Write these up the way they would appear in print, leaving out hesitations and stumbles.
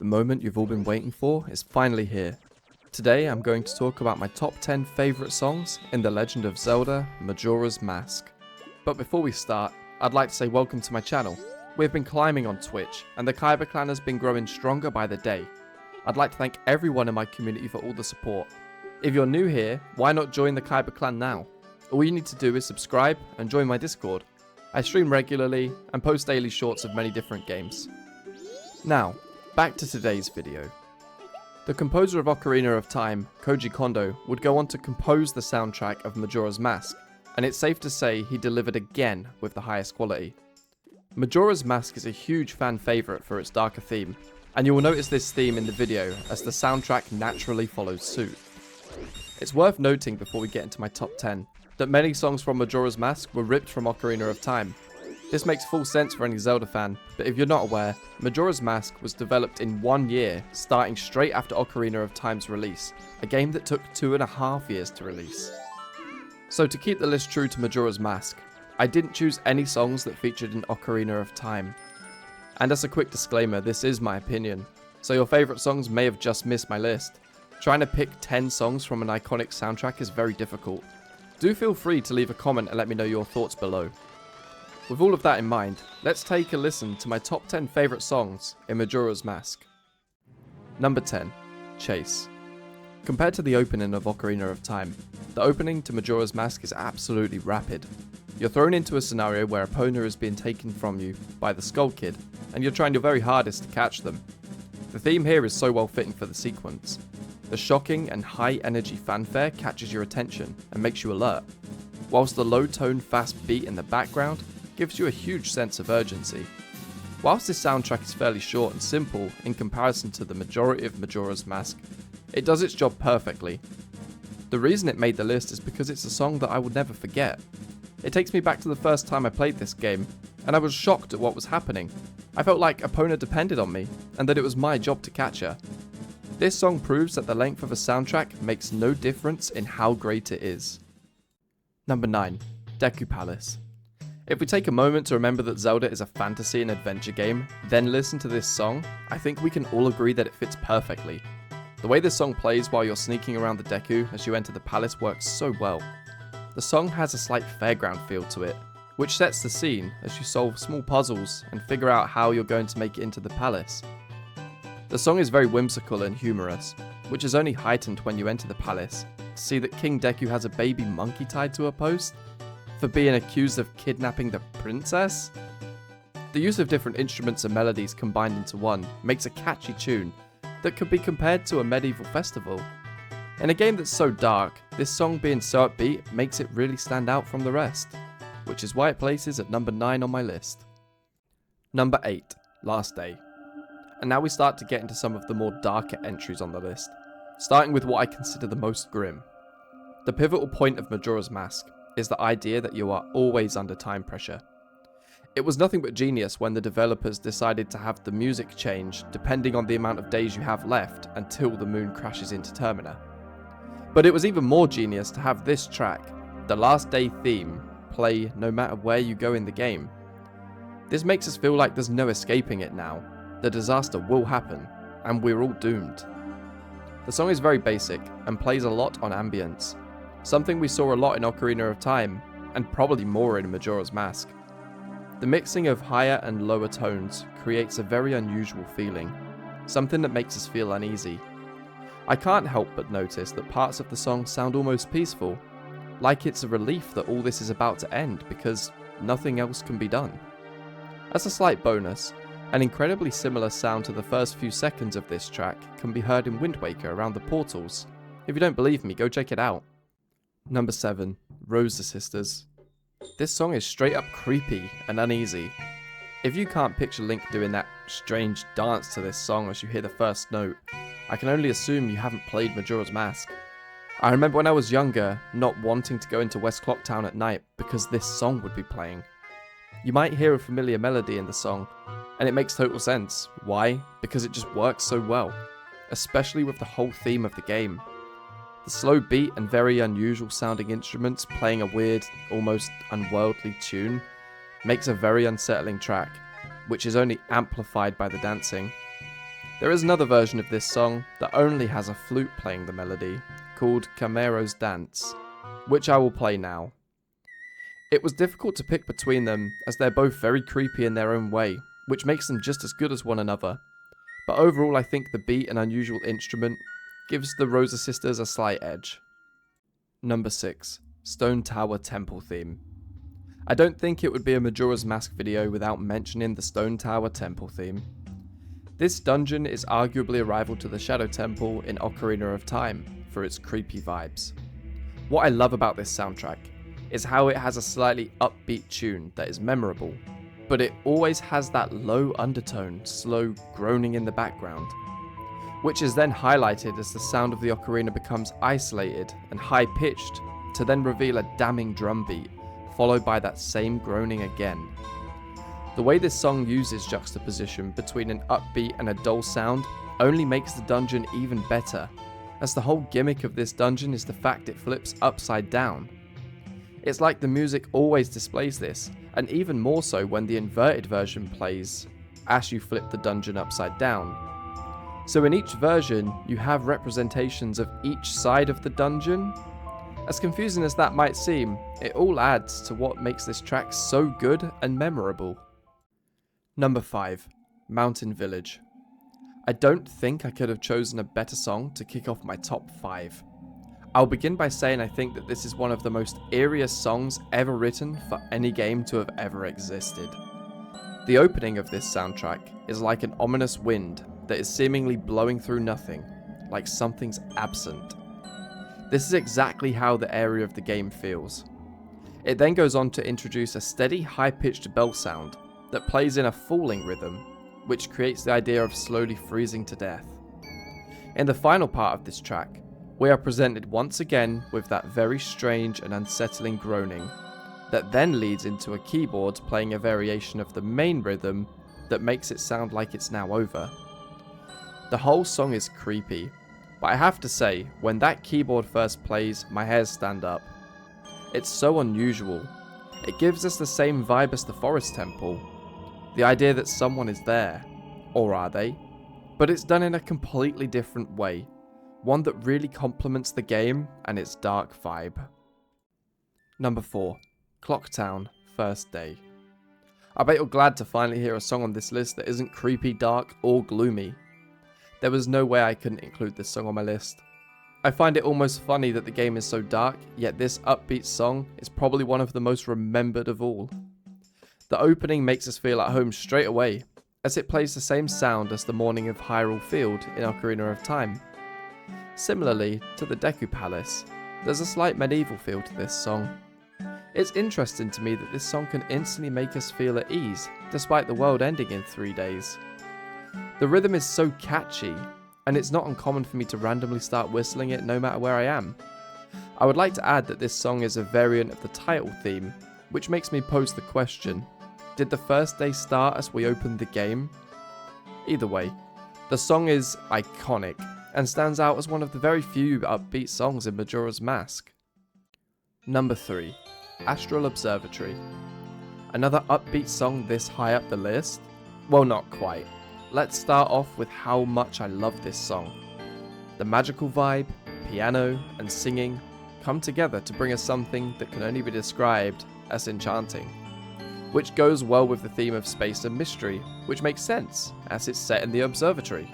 The moment you've all been waiting for is finally here. Today I'm going to talk about my top 10 favourite songs in The Legend of Zelda Majora's Mask. But before we start, I'd like to say welcome to my channel. We've been climbing on Twitch, and the Kaiiiba Clan has been growing stronger by the day. I'd like to thank everyone in my community for all the support. If you're new here, why not join the Kaiiiba Clan now? All you need to do is subscribe and join my Discord. I stream regularly and post daily shorts of many different games. Now, back to today's video. The composer of Ocarina of Time, Koji Kondo, would go on to compose the soundtrack of Majora's Mask, and it's safe to say he delivered again with the highest quality. Majora's Mask is a huge fan favourite for its darker theme, and you will notice this theme in the video as the soundtrack naturally follows suit. It's worth noting before we get into my top 10, that many songs from Majora's Mask were ripped from Ocarina of Time. This makes full sense for any Zelda fan, but if you're not aware, Majora's Mask was developed in 1 year, starting straight after Ocarina of Time's release, a game that took 2.5 years to release. So to keep the list true to Majora's Mask, I didn't choose any songs that featured in Ocarina of Time. And as a quick disclaimer, this is my opinion, so your favourite songs may have just missed my list. Trying to pick 10 songs from an iconic soundtrack is very difficult. Do feel free to leave a comment and let me know your thoughts below. With all of that in mind, let's take a listen to my top 10 favourite songs in Majora's Mask. Number 10. Chase. Compared to the opening of Ocarina of Time, the opening to Majora's Mask is absolutely rapid. You're thrown into a scenario where Epona is being taken from you by the Skull Kid, and you're trying your very hardest to catch them. The theme here is so well fitting for the sequence. The shocking and high energy fanfare catches your attention and makes you alert, whilst the low tone fast beat in the background gives you a huge sense of urgency. Whilst this soundtrack is fairly short and simple in comparison to the majority of Majora's Mask, it does its job perfectly. The reason it made the list is because it's a song that I would never forget. It takes me back to the first time I played this game, and I was shocked at what was happening. I felt like Epona depended on me, and that it was my job to catch her. This song proves that the length of a soundtrack makes no difference in how great it is. Number 9. Deu Palace. If we take a moment to remember that Zelda is a fantasy and adventure game, then listen to this song, I think we can all agree that it fits perfectly. The way this song plays while you're sneaking around the Deku as you enter the palace works so well. The song has a slight fairground feel to it, which sets the scene as you solve small puzzles and figure out how you're going to make it into the palace. The song is very whimsical and humorous, which is only heightened when you enter the palace to see that King Deku has a baby monkey tied to a post for being accused of kidnapping the princess. The use of different instruments and melodies combined into one makes a catchy tune that could be compared to a medieval festival. In a game that's so dark, this song being so upbeat makes it really stand out from the rest, which is why it places at number 9 on my list. Number 8. Last Day. And now we start to get into some of the more darker entries on the list, starting with what I consider the most grim. The pivotal point of Majora's Mask is the idea that you are always under time pressure. It was nothing but genius when the developers decided to have the music change depending on the amount of days you have left until the moon crashes into Termina. But it was even more genius to have this track, the Last Day theme, play no matter where you go in the game. This makes us feel like there's no escaping it now. The disaster will happen, and we're all doomed. The song is very basic and plays a lot on ambience, something we saw a lot in Ocarina of Time, and probably more in Majora's Mask. The mixing of higher and lower tones creates a very unusual feeling, something that makes us feel uneasy. I can't help but notice that parts of the song sound almost peaceful, like it's a relief that all this is about to end because nothing else can be done. As a slight bonus, an incredibly similar sound to the first few seconds of this track can be heard in Wind Waker around the portals. If you don't believe me, go check it out. Number 7. Rose the Sisters. This song is straight up creepy and uneasy. If you can't picture Link doing that strange dance to this song as you hear the first note, I can only assume you haven't played Majora's Mask. I remember when I was younger, not wanting to go into West Clocktown at night because this song would be playing. You might hear a familiar melody in the song, and it makes total sense. Why? Because it just works so well, especially with the whole theme of the game. The slow beat and very unusual sounding instruments playing a weird, almost unworldly tune makes a very unsettling track, which is only amplified by the dancing. There is another version of this song that only has a flute playing the melody, called Kaiiiba's Dance, which I will play now. It was difficult to pick between them as they're both very creepy in their own way, which makes them just as good as one another, but overall I think the beat and unusual instrument gives the Rosa Sisters a slight edge. Number 6. Stone Tower Temple Theme. I don't think it would be a Majora's Mask video without mentioning the Stone Tower Temple theme. This dungeon is arguably a rival to the Shadow Temple in Ocarina of Time for its creepy vibes. What I love about this soundtrack is how it has a slightly upbeat tune that is memorable, but it always has that low undertone, slow groaning in the background, which is then highlighted as the sound of the ocarina becomes isolated and high-pitched to then reveal a damning drum beat, followed by that same groaning again. The way this song uses juxtaposition between an upbeat and a dull sound only makes the dungeon even better, as the whole gimmick of this dungeon is the fact it flips upside down. It's like the music always displays this, and even more so when the inverted version plays as you flip the dungeon upside down. So in each version, you have representations of each side of the dungeon. As confusing as that might seem, it all adds to what makes this track so good and memorable. Number 5. Mountain Village. I don't think I could have chosen a better song to kick off my top 5. I'll begin by saying I think that this is one of the most eeriest songs ever written for any game to have ever existed. The opening of this soundtrack is like an ominous wind that is seemingly blowing through nothing, like something's absent. This is exactly how the area of the game feels. It then goes on to introduce a steady high-pitched bell sound that plays in a falling rhythm, which creates the idea of slowly freezing to death. In the final part of this track, we are presented once again with that very strange and unsettling groaning, that then leads into a keyboard playing a variation of the main rhythm that makes it sound like it's now over. The whole song is creepy, but I have to say, when that keyboard first plays, my hairs stand up. It's so unusual. It gives us the same vibe as the Forest Temple. The idea that someone is there, or are they? But it's done in a completely different way, one that really complements the game and its dark vibe. Number 4. Clocktown, First Day. I bet you're glad to finally hear a song on this list that isn't creepy, dark, or gloomy. There was no way I couldn't include this song on my list. I find it almost funny that the game is so dark, yet this upbeat song is probably one of the most remembered of all. The opening makes us feel at home straight away, as it plays the same sound as the morning of Hyrule Field in Ocarina of Time. Similarly to the Deu Palace, there's a slight medieval feel to this song. It's interesting to me that this song can instantly make us feel at ease, despite the world ending in 3 days. The rhythm is so catchy, and it's not uncommon for me to randomly start whistling it no matter where I am. I would like to add that this song is a variant of the title theme, which makes me pose the question, did the first day start as we opened the game? Either way, the song is iconic, and stands out as one of the very few upbeat songs in Majora's Mask. Number 3. Astral Observatory. Another upbeat song this high up the list? Well, not quite. Let's start off with how much I love this song. The magical vibe, piano, and singing come together to bring us something that can only be described as enchanting, which goes well with the theme of space and mystery, which makes sense as it's set in the observatory.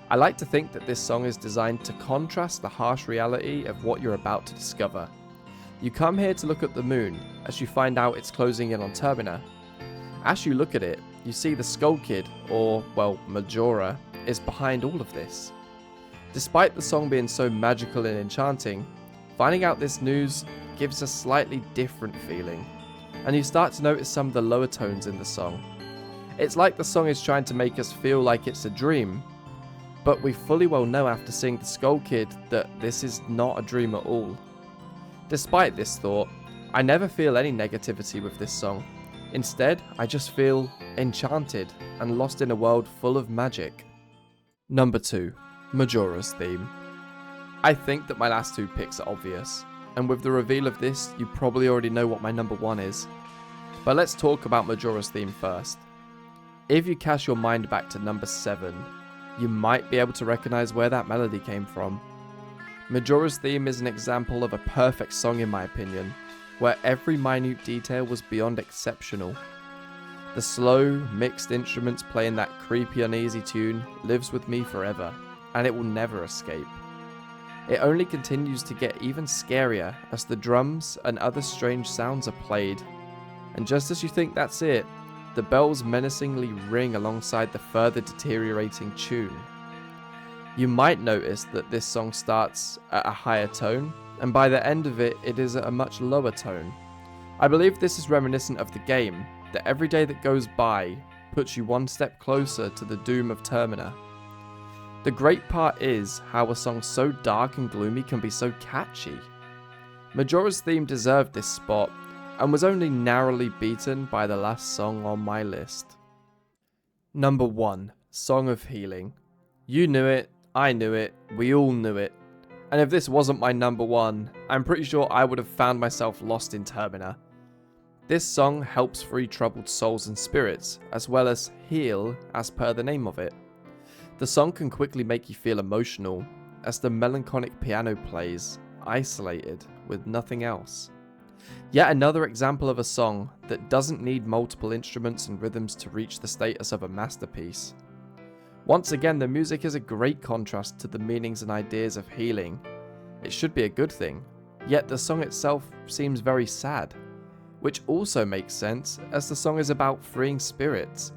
I like to think that this song is designed to contrast the harsh reality of what you're about to discover. You come here to look at the moon as you find out it's closing in on Termina. As you look at it, you see the Skull Kid, or, well, Majora, is behind all of this. Despite the song being so magical and enchanting, finding out this news gives a slightly different feeling, and you start to notice some of the lower tones in the song. It's like the song is trying to make us feel like it's a dream, but we fully well know after seeing the Skull Kid that this is not a dream at all. Despite this thought, I never feel any negativity with this song. Instead, I just feel enchanted and lost in a world full of magic. Number 2. Majora's Theme. I think that my last 2 picks are obvious, and with the reveal of this, you probably already know what my number 1 is. But let's talk about Majora's Theme first. If you cast your mind back to number 7, you might be able to recognize where that melody came from. Majora's Theme is an example of a perfect song in my opinion, where every minute detail was beyond exceptional. The slow, mixed instruments playing that creepy, uneasy tune lives with me forever, and it will never escape. It only continues to get even scarier as the drums and other strange sounds are played, and just as you think that's it, the bells menacingly ring alongside the further deteriorating tune. You might notice that this song starts at a higher tone, and by the end of it, it is at a much lower tone. I believe this is reminiscent of the game, that every day that goes by puts you one step closer to the doom of Termina. The great part is how a song so dark and gloomy can be so catchy. Majora's Theme deserved this spot, and was only narrowly beaten by the last song on my list. Number 1, Song of Healing. You knew it, I knew it, we all knew it. And if this wasn't my number 1, I'm pretty sure I would have found myself lost in Termina. This song helps free troubled souls and spirits, as well as heal as per the name of it. The song can quickly make you feel emotional, as the melancholic piano plays, isolated, with nothing else. Yet another example of a song that doesn't need multiple instruments and rhythms to reach the status of a masterpiece. Once again, the music is a great contrast to the meanings and ideas of healing. It should be a good thing, yet the song itself seems very sad, which also makes sense as the song is about freeing spirits.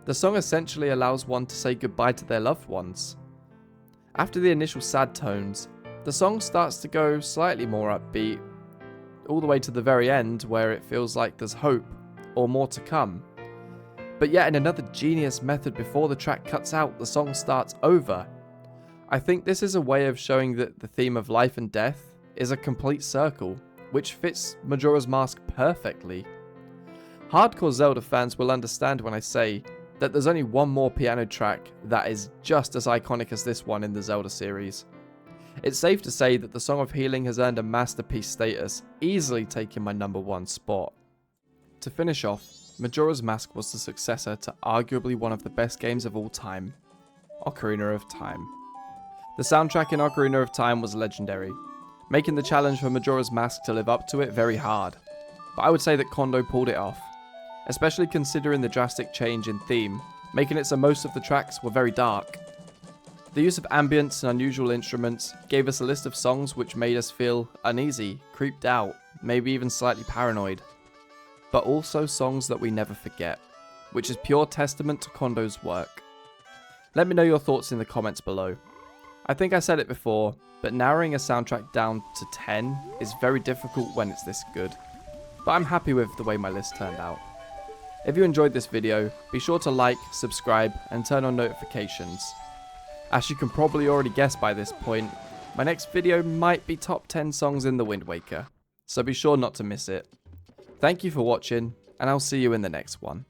The song essentially allows one to say goodbye to their loved ones. After the initial sad tones, the song starts to go slightly more upbeat, all the way to the very end where it feels like there's hope, or more to come. But yet in another genius method before the track cuts out, the song starts over. I think this is a way of showing that the theme of life and death is a complete circle, which fits Majora's Mask perfectly. Hardcore Zelda fans will understand when I say that there's only one more piano track that is just as iconic as this one in the Zelda series. It's safe to say that the Song of Healing has earned a masterpiece status, easily taking my number 1 spot. To finish off, Majora's Mask was the successor to arguably one of the best games of all time, Ocarina of Time. The soundtrack in Ocarina of Time was legendary, making the challenge for Majora's Mask to live up to it very hard, but I would say that Kondo pulled it off, especially considering the drastic change in theme, making it so most of the tracks were very dark. The use of ambience and unusual instruments gave us a list of songs which made us feel uneasy, creeped out, maybe even slightly paranoid. But also songs that we never forget, which is pure testament to Kondo's work. Let me know your thoughts in the comments below. I think I said it before, but narrowing a soundtrack down to 10 is very difficult when it's this good. But I'm happy with the way my list turned out. If you enjoyed this video, be sure to like, subscribe, and turn on notifications. As you can probably already guess by this point, my next video might be top 10 songs in the Wind Waker, so be sure not to miss it. Thank you for watching, and I'll see you in the next one.